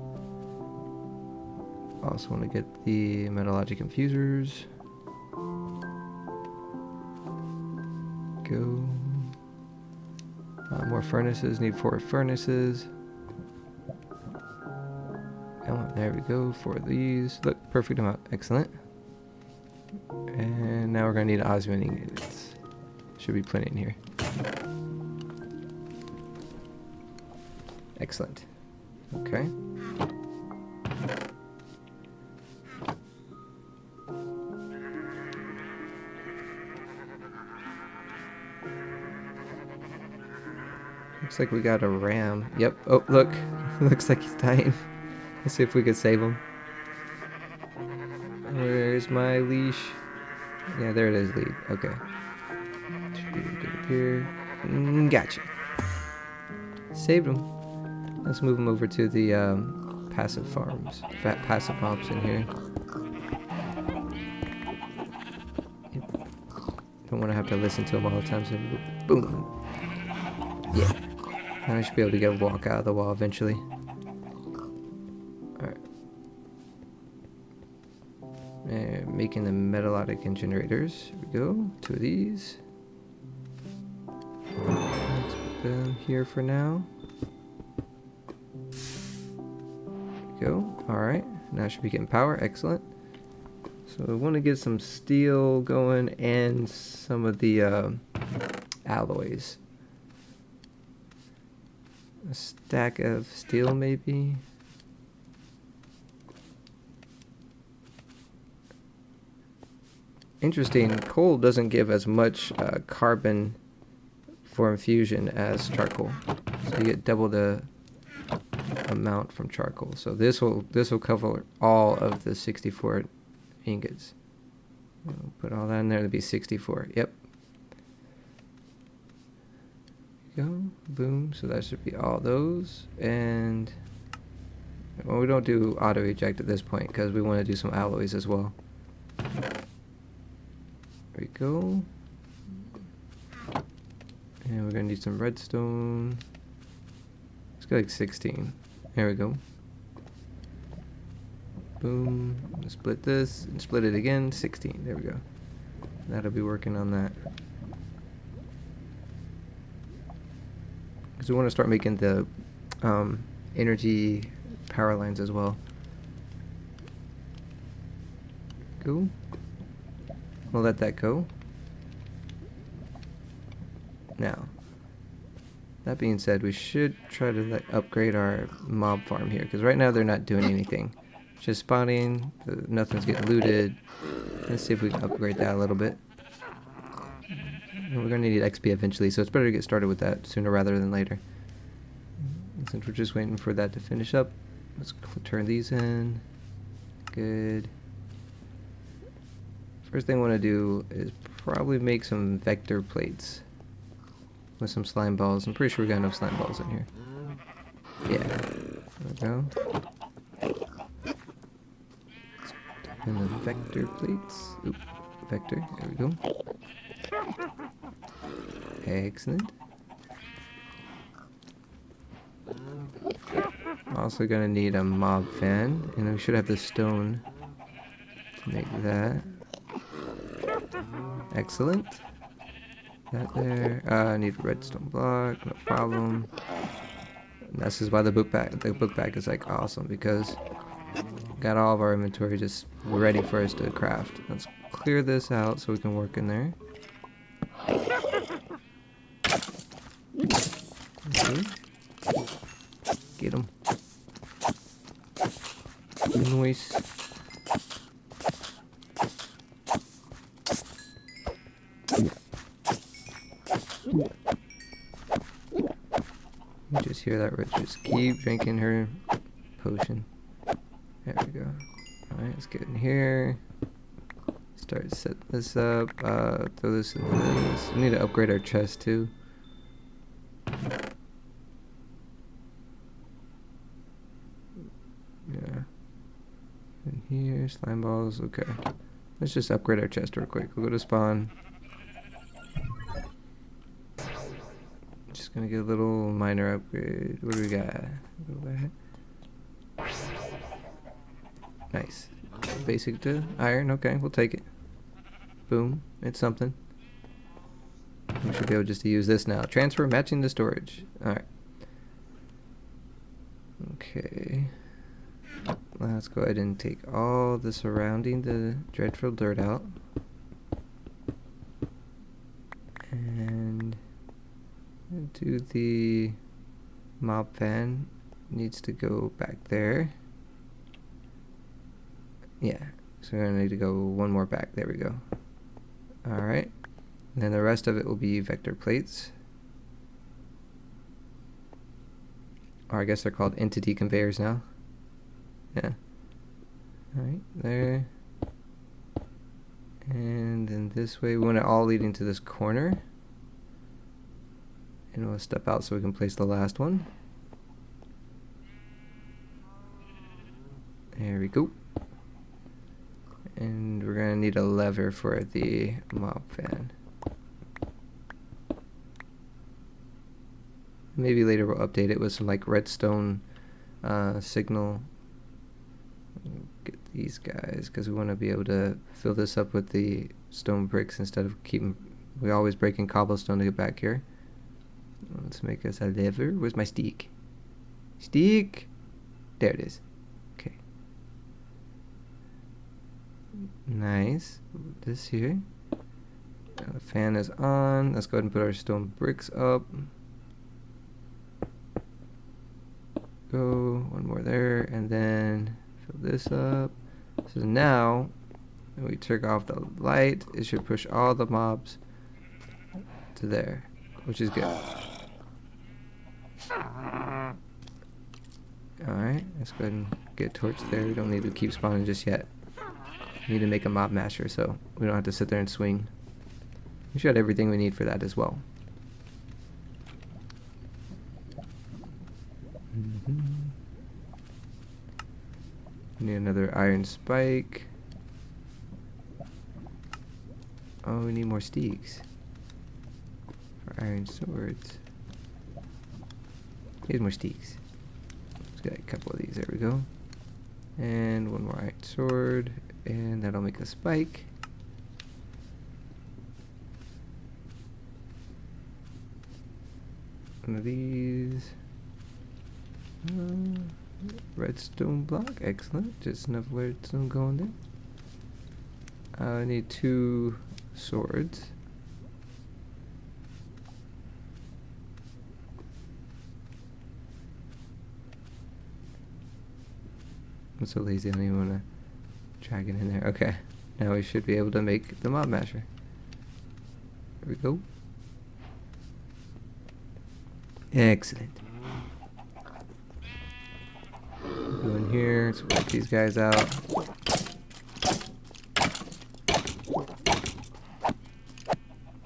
Also want to get the metalogic infusers. Go. More furnaces. Need 4 furnaces. There we go. 4 of these. Look, perfect amount. Excellent. And now we're going to need osmium ingots. Should be plenty in here. Excellent. Okay. Looks like we got a ram. Yep. Oh, look. Looks like he's dying. Let's see if we could save him. Where's my leash? Yeah, there it is, lead. Okay. Should be good up here. Gotcha. Saved him. Let's move him over to the passive farms. Passive mobs in here. Yep. Don't want to have to listen to him all the time, so boom. Yeah. Now I should be able to get a walk out of the wall eventually. Alright. And making the metalogic generators. Here we go. 2 of these. Let's put them here for now. There we go. Alright. Now I should be getting power. Excellent. So I want to get some steel going and some of the alloys. A stack of steel, maybe. Interesting, coal doesn't give as much carbon for infusion as charcoal. So you get double the amount from charcoal. So this will cover all of the 64 ingots. We'll put all that in there to be 64. Yep. Go, boom. So that should be all those. And well, we don't do auto eject at this point because we want to do some alloys as well. There we go. And we're gonna need some redstone. Let's go like 16. There we go. Boom. Split this and split it again. 16. There we go. That'll be working on that. Because we want to start making the energy power lines as well. Go. We'll let that go. Now, that being said, we should try to upgrade our mob farm here. Because right now they're not doing anything. Just spawning. Nothing's getting looted. Let's see if we can upgrade that a little bit. We're going to need XP eventually, so it's better to get started with that sooner rather than later. And since we're just waiting for that to finish up, let's turn these in. Good. First thing I want to do is probably make some vector plates with some slime balls. I'm pretty sure we got enough slime balls in here. Yeah. There we go. And the vector plates. Oop. Vector. There we go. Excellent. Also gonna need a mob fan, and we should have the stone to make that. Excellent. That there. I need a redstone block, no problem. And this is why the book bag is like awesome, because got all of our inventory just ready for us to craft. Let's clear this out so we can work in there. Okay. Get him. Noise. You just hear that Rich just keep drinking her potion. There we go. Alright, let's get in here. Start to set this up. Throw this into this. We need to upgrade our chest too. here. Slime balls. Okay. Let's just upgrade our chest real quick. We'll go to spawn. Just gonna get a little minor upgrade. What do we got? Go back. Nice. Basic to iron. Okay, we'll take it. Boom. It's something. We should be able just to use this now. Transfer matching the storage. Alright. Okay. Let's go ahead and take all the surrounding the dreadful dirt out. And do the mob fan. Needs to go back there. Yeah. So we're going to need to go one more back. There we go. Alright. And then the rest of it will be vector plates. Or I guess they're called entity conveyors now. Yeah. Alright, there. And then this way, we want it all leading to this corner. And we'll step out so we can place the last one. There we go. And we're gonna need a lever for the mob fan. Maybe later we'll update it with some like redstone signal. Get these guys because we want to be able to fill this up with the stone bricks instead of keeping. We always breaking cobblestone to get back here. Let's make us a lever. Where's my stick? Stick. There it is. Okay. Nice. This here. Now the fan is on. Let's go ahead and put our stone bricks up. Go one more there, and then fill this up. So now, when we turn off the light, it should push all the mobs to there, which is good. Alright, let's go ahead and get a torch there. We don't need to keep spawning just yet. We need to make a mob masher so we don't have to sit there and swing. We should have everything we need for that as well. Need another iron spike. Oh, we need more sticks for iron swords. Here's more sticks. Let's get a couple of these. There we go. And one more iron sword, and that'll make a spike. One of these. Redstone block, excellent. Just enough redstone going there. I need 2 swords. I'm so lazy, I don't even want to drag it in there. Okay, now we should be able to make the mob masher. There we go. Excellent. Go in here, let's work these guys out.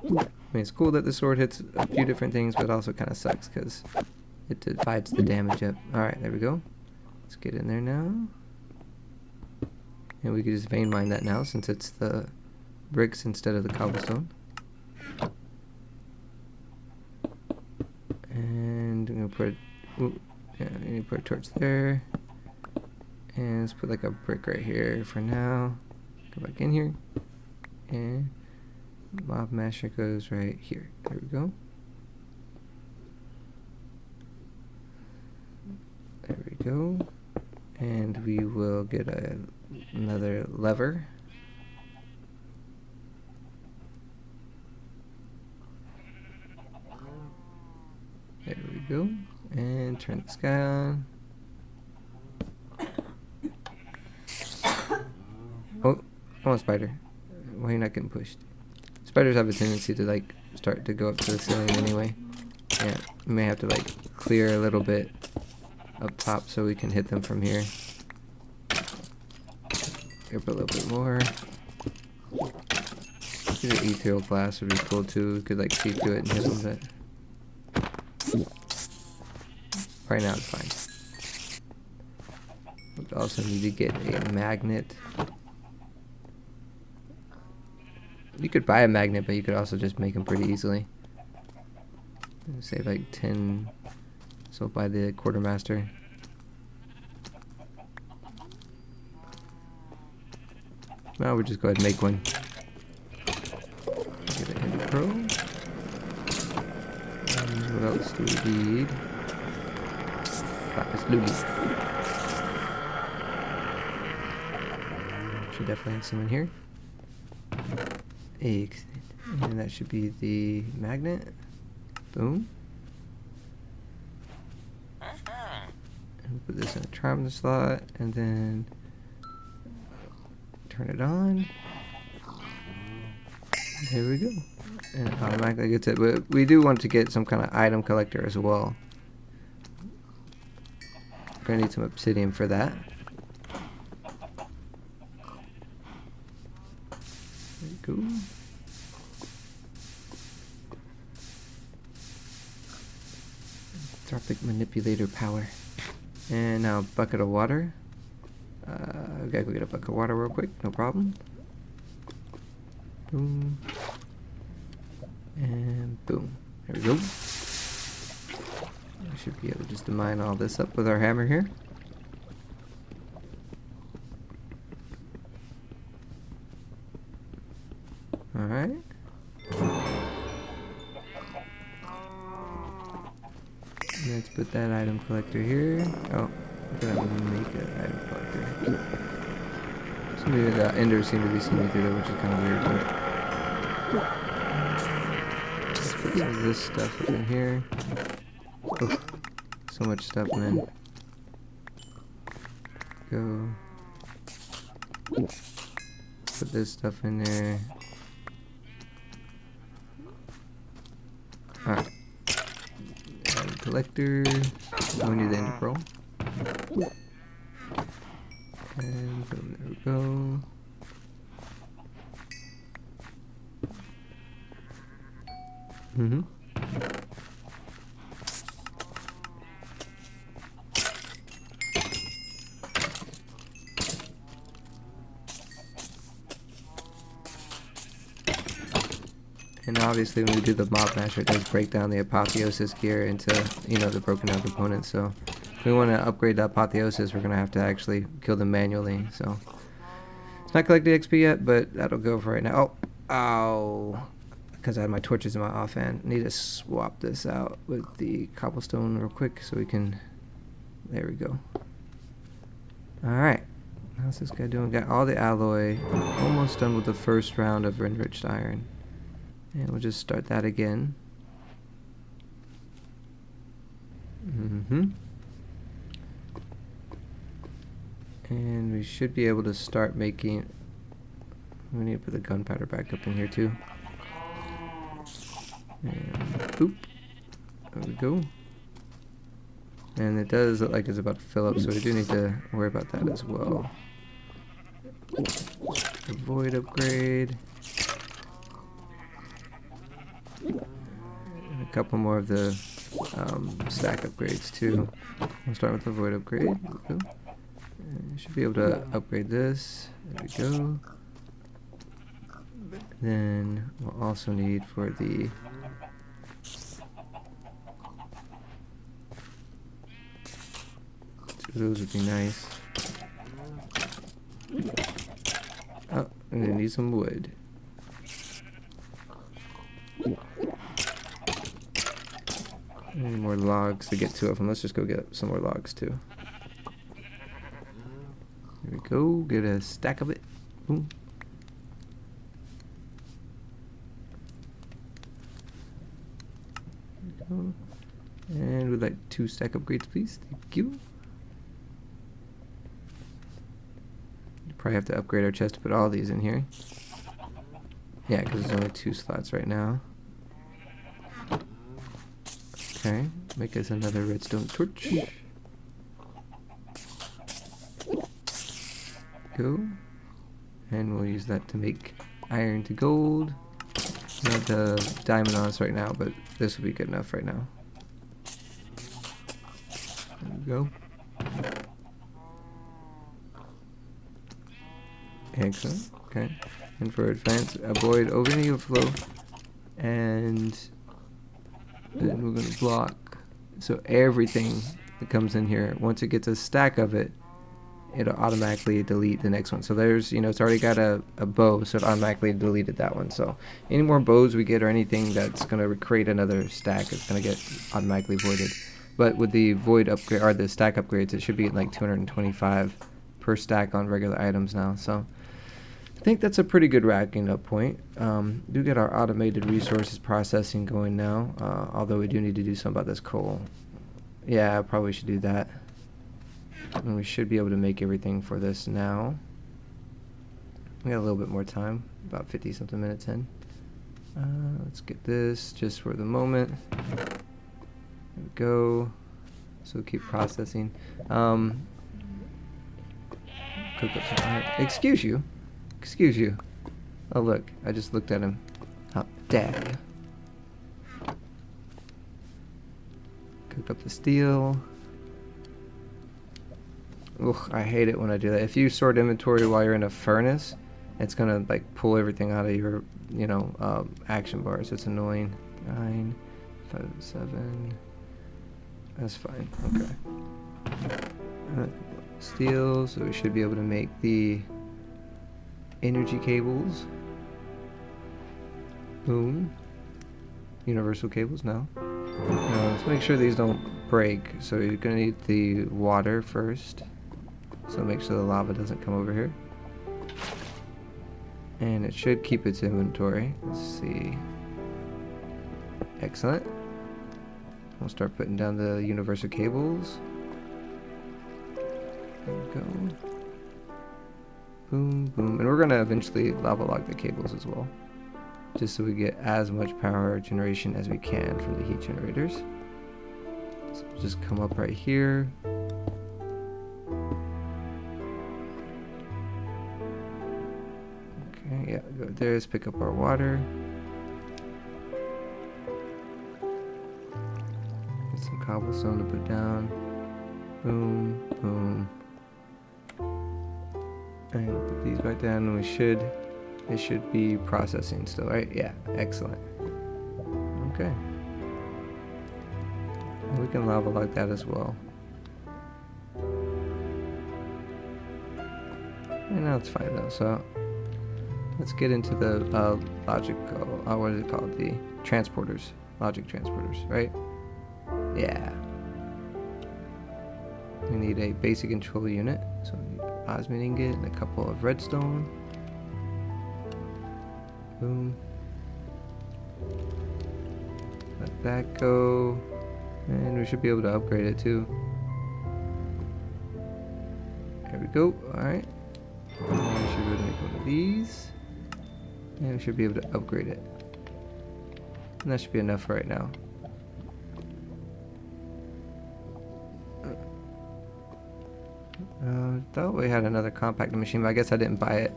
I mean, it's cool that the sword hits a few different things, but it also kind of sucks because it divides the damage up. Alright, there we go. Let's get in there now. And we can just vein mine that now since it's the bricks instead of the cobblestone. And I'm going to put I need to put a torch there. And let's put like a brick right here for now. Go back in here. And mob masher goes right here. There we go. There we go. And we will get another lever. There we go. And turn the sky on. Oh, come on, spider. Why are you not getting pushed? Spiders have a tendency to like start to go up to the ceiling anyway. Yeah, we may have to like clear a little bit up top so we can hit them from here. Clear up a little bit more. Maybe the ethereal glass would be cool too. We could like see through it and hit them, but right now it's fine. We also need to get a magnet. You could buy a magnet, but you could also just make them pretty easily. Save like 10. So buy the quartermaster. Now we'll just go ahead and make one. Get a Ender Pearl. What else do we need? Lapis Luli. Should definitely have some in here. And that should be the magnet. Boom. And we'll put this in a charm slot, and then turn it on. There we go. And it automatically gets it. But we do want to get some kind of item collector as well. We're gonna need some obsidian for that. There we go. Anthropic manipulator power. And now a bucket of water. We gotta go get a bucket of water real quick, no problem. Boom. And boom. There we go. We should be able just to mine all this up with our hammer here. Alright. Let's put that item collector here. Oh, we're gonna make an item collector. Some of the enders seem to be seeing me through there, which is kind of weird, but let's put some of this stuff up in here. Oh, so much stuff, man. Go. Put this stuff in there. Alright. Collector. Oh, we need the Ender Pearl. And boom, there we go. And obviously when we do the mob masher, it does break down the apotheosis gear into, you know, the broken down components. So if we want to upgrade the apotheosis, we're going to have to actually kill them manually. So it's not collected XP yet, but that'll go for right now. Oh, ow. Because I had my torches in my offhand. Need to swap this out with the cobblestone real quick so we can, there we go. Alright. How's this guy doing? Got all the alloy. Almost done with the first round of enriched iron. And we'll just start that again. And we should be able to start making... We need to put the gunpowder back up in here too. And boop. There we go. And it does look like it's about to fill up, so we do need to worry about that as well. Avoid upgrade. And a couple more of the stack upgrades too. We'll start with the void upgrade. There we go. And should be able to upgrade this. There we go. Then we'll also need for the those would be nice. Oh, I'm gonna need some wood. I need more logs to get two of them. Let's just go get some more logs too. Here we go. Get a stack of it. Boom. There we go. And we'd like 2 stack upgrades, please. Thank you. Probably have to upgrade our chest to put all these in here. Yeah, because there's only 2 slots right now. Okay, make us another redstone torch. Go. And we'll use that to make iron to gold. Not the diamond on us right now, but this will be good enough right now. There we go. Excellent. Okay. And for advance, avoid overflow. And then we're going to block. So everything that comes in here, once it gets a stack of it, it'll automatically delete the next one. So there's, you know, it's already got a bow, so it automatically deleted that one. So any more bows we get or anything that's going to create another stack is going to get automatically voided. But with the void upgrade, or the stack upgrades, it should be at like 225 per stack on regular items now. So I think that's a pretty good racking up point. Do get our automated resources processing going now, although we do need to do something about this coal. Yeah, I probably should do that. And we should be able to make everything for this now. We got a little bit more time, about 50 something minutes in. Let's get this just for the moment. There we go. So we'll keep processing. Cook up some. Excuse you. Excuse you. Oh look, I just looked at him. Oh, dang. Cook up the steel. Ugh, I hate it when I do that. If you sort inventory while you're in a furnace, it's gonna like pull everything out of your, you know, action bars. It's annoying. 9, 5, 7. That's fine. Okay. Steel, so we should be able to make the energy cables. Boom. Universal cables now. Now let's make sure these don't break. So you're gonna need the water first. So make sure the lava doesn't come over here. And it should keep its inventory. Let's see. Excellent. We'll start putting down the universal cables. There we go. Boom, boom. And we're going to eventually lava log the cables as well. Just so we get as much power generation as we can from the heat generators. So just come up right here. Okay, yeah, go there. Let's pick up our water. Get some cobblestone to put down. Boom, boom. And we'll put these back down, and it should be processing still, right? Yeah, excellent. Okay. And we can lava like that as well. And now it's fine though, so let's get into the logical, what is it called? The transporters. Logic transporters, right? Yeah. We need a basic control unit, so we need osmium ingot and a couple of redstone. Boom. Let that go. And we should be able to upgrade it too. There we go. Alright. And we should be able to make one of these. And we should be able to upgrade it. And that should be enough for right now. Thought we had another compacting machine, but I guess I didn't buy it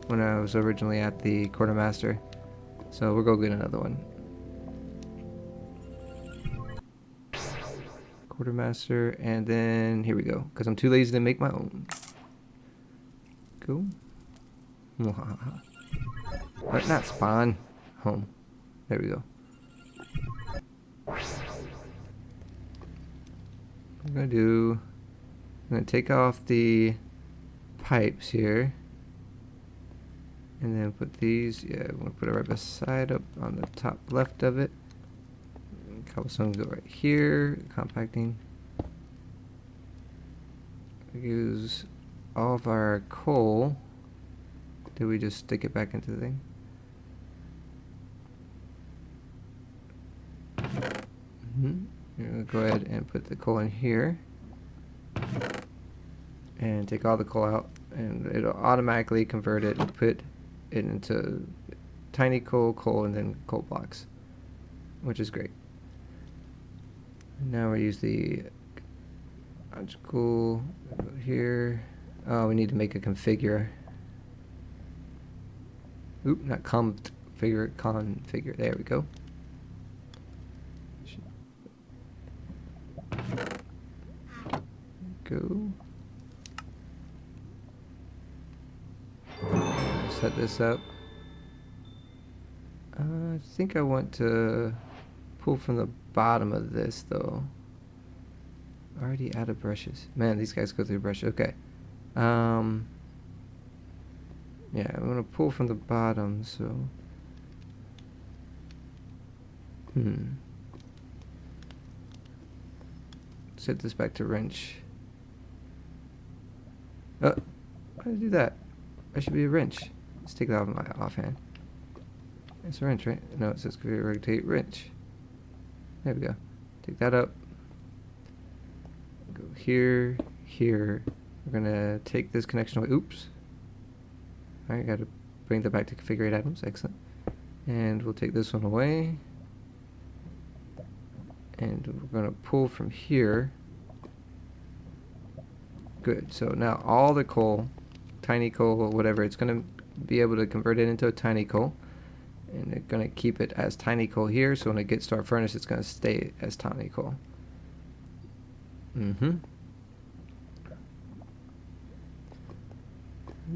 when I was originally at the quartermaster. So we'll go get another one. Quartermaster, and then here we go, because I'm too lazy to make my own. Cool. But not spawn. Home. There we go. I'm gonna take off the pipes here, and then put these. Yeah, I'm gonna put it right beside up on the top left of it. Cobblestone go right here. Compacting. We use all of our coal. Did we just stick it back into the thing? You're gonna go ahead and put the coal in here. And take all the coal out, and it'll automatically convert it and put it into tiny coal, and then coal blocks, which is great. And now we use the logical here. Oh, we need to make a configure. Oop, not configure, configure. There we go. Go. set this up. I think I want to pull from the bottom of this though. Already out of brushes. Man, these guys go through brush. Okay. Yeah, I'm gonna pull from the bottom, so set this back to wrench. Oh, why did I do that? That should be a wrench. Let's take that off my offhand. It's a wrench, right? No, it says rotate wrench. There we go. Take that up. Go here, here. We're gonna take this connection away. Oops. Alright, gotta bring that back to configure items. Excellent. And we'll take this one away. And we're gonna pull from here. Good. So now all the coal, tiny coal, whatever, it's gonna be able to convert it into a tiny coal. And they're gonna keep it as tiny coal here, so when it gets to our furnace, it's gonna stay as tiny coal.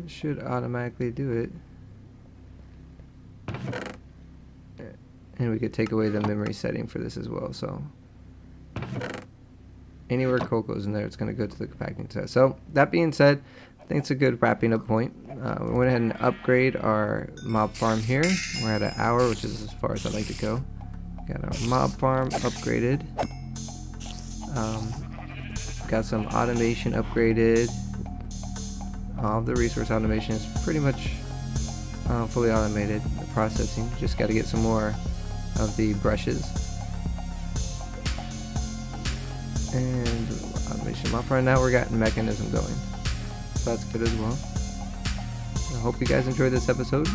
It should automatically do it. And we could take away the memory setting for this as well. So anywhere coal goes in there, it's gonna go to the compacting test. So that being said, I think it's a good wrapping up point. We went ahead and upgrade our mob farm here. We're at an hour, which is as far as I like to go. Got our mob farm upgraded. Got some automation upgraded. All the resource automation is pretty much fully automated. The processing, just got to get some more of the brushes. And automation mob farm. Now we're getting mechanism going. So that's good as well. I hope you guys enjoyed this episode.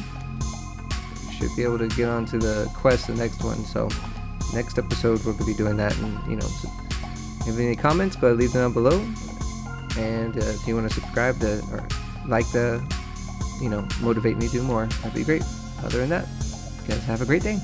We should be able to get on to the quest, the next one. So next episode we're going to be doing that. And you know, so if you have any comments, go ahead and leave them down below. And if you want to subscribe to or like the, motivate me to do more, that'd be great. Other than that, you guys have a great day.